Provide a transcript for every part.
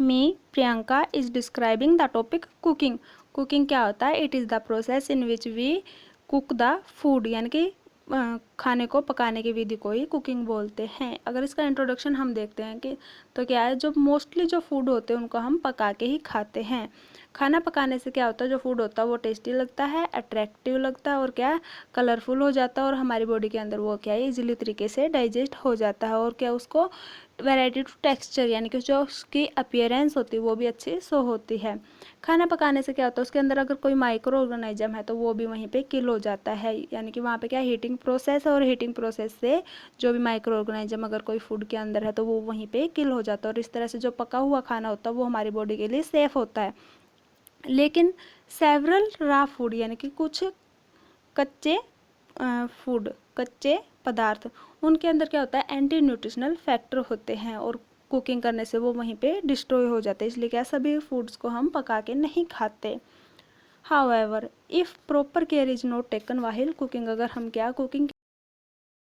Me Priyanka is describing the topic cooking. Cooking क्या होता है? It is the process in which we cook the food, यानी कि खाने को पकाने की विधि को ही कुकिंग बोलते हैं। अगर इसका इंट्रोडक्शन हम देखते हैं कि तो क्या है, जो मोस्टली जो फूड होते हैं उनको हम पका के ही खाते हैं। खाना पकाने से क्या होता है, जो फूड होता है वो टेस्टी लगता है, अट्रैक्टिव लगता है और क्या कलरफुल हो जाता है और हमारी बॉडी के अंदर वो क्या है इजीली तरीके से डाइजेस्ट हो जाता है और क्या उसको वैरायटी टू टेक्सचर, यानी कि जो उसकी अपीयरेंस होती है वो भी अच्छी शो होती है। खाना पकाने से क्या होता है, उसके अंदर अगर कोई माइक्रो ऑर्गेनिज्म है तो वो भी वहीं पे किल हो जाता है, यानी कि वहाँ पे क्या हीटिंग प्रोसेस है और हीटिंग प्रोसेस से जो भी माइक्रो ऑर्गेनिज्म अगर कोई फूड के अंदर है तो वो वहीं पे किल हो जाता है और इस तरह से जो पका हुआ खाना होता है वो हमारी बॉडी के लिए सेफ होता है। लेकिन सेवरल रा फूड, यानी कि कुछ कच्चे फूड, कच्चे पदार्थ, उनके अंदर क्या होता है एंटी न्यूट्रिशनल फैक्टर होते हैं और कुकिंग करने से वो वहीं पे डिस्ट्रॉय हो जाते हैं, इसलिए क्या सभी फूड्स को हम पका के नहीं खाते। However if proper care is not taken while cooking, अगर हम क्या कुकिंग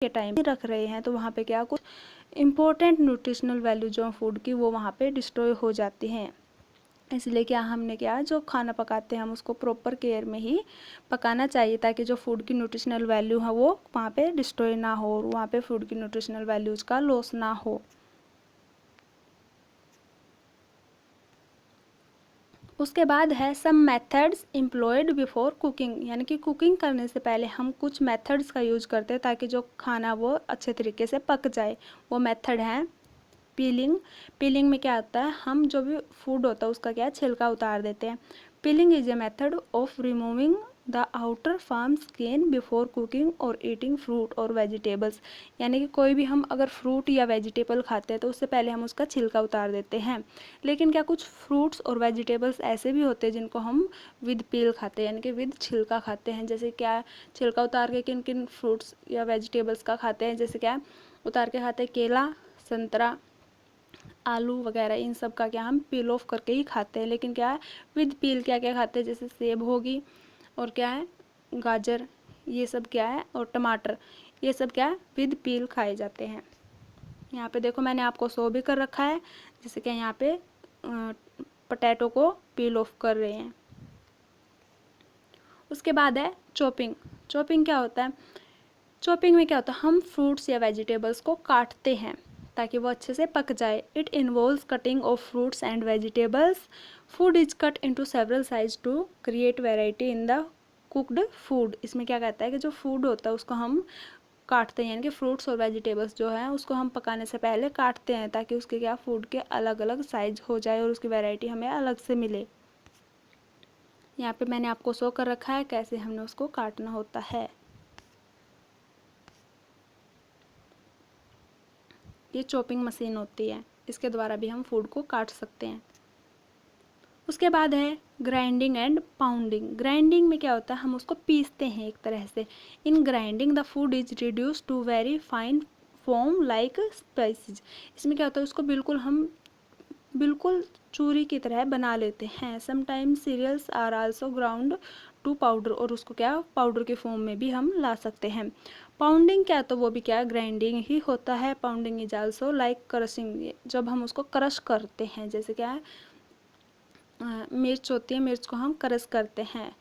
के टाइम रख रहे हैं तो वहाँ पे क्या कुछ इंपॉर्टेंट न्यूट्रिशनल वैल्यू जो फूड की वो वहाँ पे डिस्ट्रॉय हो जाती हैं। इसलिए क्या हमने क्या जो खाना पकाते हैं हम उसको प्रॉपर केयर में ही पकाना चाहिए ताकि जो फूड की न्यूट्रिशनल वैल्यू है वो वहाँ पे डिस्ट्रॉय ना हो और वहाँ पे फूड की न्यूट्रिशनल वैल्यूज का लॉस ना हो। उसके बाद है some methods employed before cooking, यानी कि कुकिंग करने से पहले हम कुछ मेथड्स का यूज करते हैं ताकि जो खाना वो अच्छे तरीके से पक जाए। वो मेथड है पीलिंग। पीलिंग में क्या होता है, हम जो भी फूड होता है उसका क्या छिलका उतार देते हैं। Peeling is a method of removing the outer firm skin before cooking और ईटिंग फ्रूट और वेजिटेबल्स, यानी कि कोई भी हम अगर फ्रूट या वेजिटेबल खाते हैं तो उससे पहले हम उसका छिलका उतार देते हैं। लेकिन क्या कुछ फ्रूट्स और वेजिटेबल्स ऐसे भी होते हैं जिनको हम विद पील खाते हैं, यानी कि विद छिलका खाते हैं। जैसे क्या छिलका उतार के किन किन फ्रूट्स या वेजिटेबल्स का खाते हैं, जैसे क्या उतार के खाते हैं केला, संतरा, आलू वगैरह, इन सब का क्या हम पील ऑफ करके ही खाते हैं। लेकिन क्या है विद पील क्या क्या खाते हैं, जैसे सेब होगी और क्या है गाजर, ये सब क्या है, और टमाटर, ये सब क्या है विद पील खाए जाते हैं। यहाँ पे देखो मैंने आपको शो भी कर रखा है, जैसे कि यहाँ पे पोटैटो को पील ऑफ कर रहे हैं। उसके बाद है चॉपिंग। चॉपिंग क्या होता है, चॉपिंग में क्या होता है हम फ्रूट्स या वेजिटेबल्स को काटते हैं ताकि वो अच्छे से पक जाए। It involves cutting of fruits and vegetables. Food is cut into several size to create variety in the cooked food. इसमें क्या कहता है कि जो फूड होता है उसको हम काटते हैं, यानी कि फ्रूट्स और वेजिटेबल्स जो है उसको हम पकाने से पहले काटते हैं ताकि उसके क्या फूड के अलग अलग साइज हो जाए और उसकी वैरायटी हमें अलग से मिले। यहाँ पे मैंने आपको शो कर रखा है कैसे हमने उसको काटना होता है। ये चॉपिंग मशीन होती है, इसके द्वारा भी हम फूड को काट सकते हैं। उसके बाद है ग्राइंडिंग एंड पाउंडिंग। ग्राइंडिंग में क्या होता है हम उसको पीसते हैं एक तरह से। In grinding the food is reduce to very fine form like spices. इसमें क्या होता है उसको बिल्कुल हम बिल्कुल चूरी की तरह बना लेते हैं। Sometimes cereals are also ground to powder, और उसको क्या पाउडर के फॉर्म में भी हम ला सकते हैं। पाउंडिंग क्या तो वो भी क्या ग्राइंडिंग ही होता है। Pounding is also like crushing, जब हम उसको क्रश करते हैं, जैसे क्या है मिर्च होती है, मिर्च को हम क्रश करते हैं।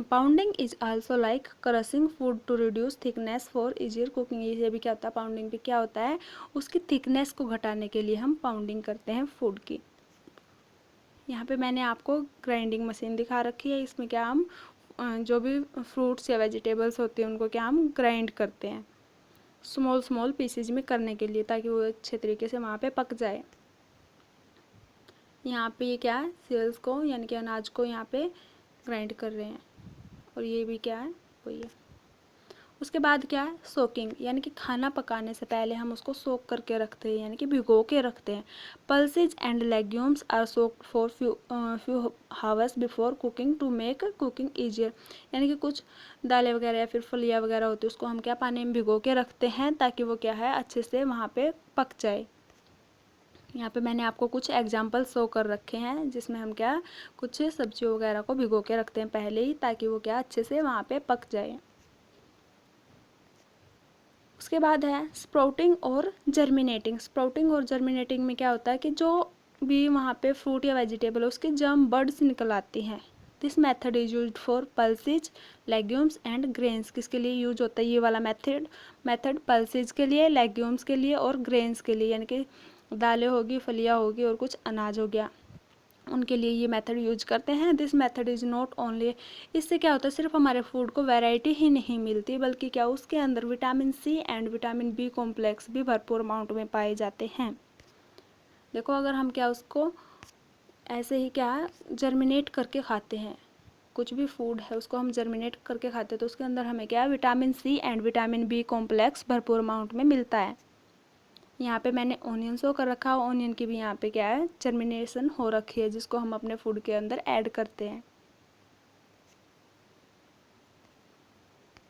Pounding is also like crushing food to reduce thickness for easier cooking. ये भी क्या होता है पाउंडिंग भी क्या होता है उसकी थिकनेस को घटाने के लिए हम पाउंडिंग करते हैं फूड की। यहाँ पे मैंने आपको ग्राइंडिंग मशीन दिखा रखी है, इसमें क्या हम जो भी फ्रूट्स या वेजिटेबल्स होते हैं उनको क्या हम ग्राइंड करते हैं स्मॉल स्मॉल पीसेज में करने के लिए ताकि वो अच्छे तरीके से वहाँ पे पक जाए। यहाँ पे ये क्या है सीरियल्स को यानी कि अनाज को यहाँ पे ग्राइंड कर रहे हैं और ये भी क्या है वही है। उसके बाद क्या है सोकिंग, यानी कि खाना पकाने से पहले हम उसको सोक करके रखते हैं, यानी कि भिगो के रखते हैं। Pulses and legumes are soaked for few hours before cooking to make cooking easier, यानी कि कुछ दालें वगैरह या फिर फलियाँ वगैरह होती है उसको हम क्या पानी में भिगो के रखते हैं ताकि वो क्या है अच्छे से वहाँ पे पक जाए। यहाँ पे मैंने आपको कुछ एग्जाम्पल शो कर रखे हैं जिसमें हम क्या कुछ सब्जियों वगैरह को भिगो के रखते हैं पहले ही ताकि वो क्या अच्छे से वहाँ पे पक जाए। उसके बाद है स्प्राउटिंग और जर्मिनेटिंग। स्प्राउटिंग और जर्मिनेटिंग में क्या होता है कि जो भी वहाँ पे फ्रूट या वेजिटेबल उसके जर्म बर्ड्स निकल आती हैं। This method is use for pulses, legumes and grains. किसके लिए यूज होता है ये वाला मेथड पल्सेज के लिए, लेग्यूम्स के लिए और ग्रेन्स के लिए, यानी कि दालें होगी, फलियाँ होगी और कुछ अनाज हो गया, उनके लिए ये मेथड यूज करते हैं। This method is not only, इससे क्या होता है सिर्फ हमारे फूड को वैरायटी ही नहीं मिलती, बल्कि क्या उसके अंदर vitamin C and vitamin B complex भी भरपूर अमाउंट में पाए जाते हैं। देखो अगर हम क्या उसको ऐसे ही क्या जर्मिनेट करके खाते हैं, कुछ भी फूड है उसको हम जर्मिनेट करके खाते हैं तो उसके अंदर हमें क्या vitamin C and vitamin B complex भरपूर अमाउंट में मिलता है। यहाँ पे मैंने ऑनियन शो कर रखा है, ऑनियन की भी यहाँ पे क्या है जर्मिनेशन हो रखी है, जिसको हम अपने फूड के अंदर ऐड करते हैं।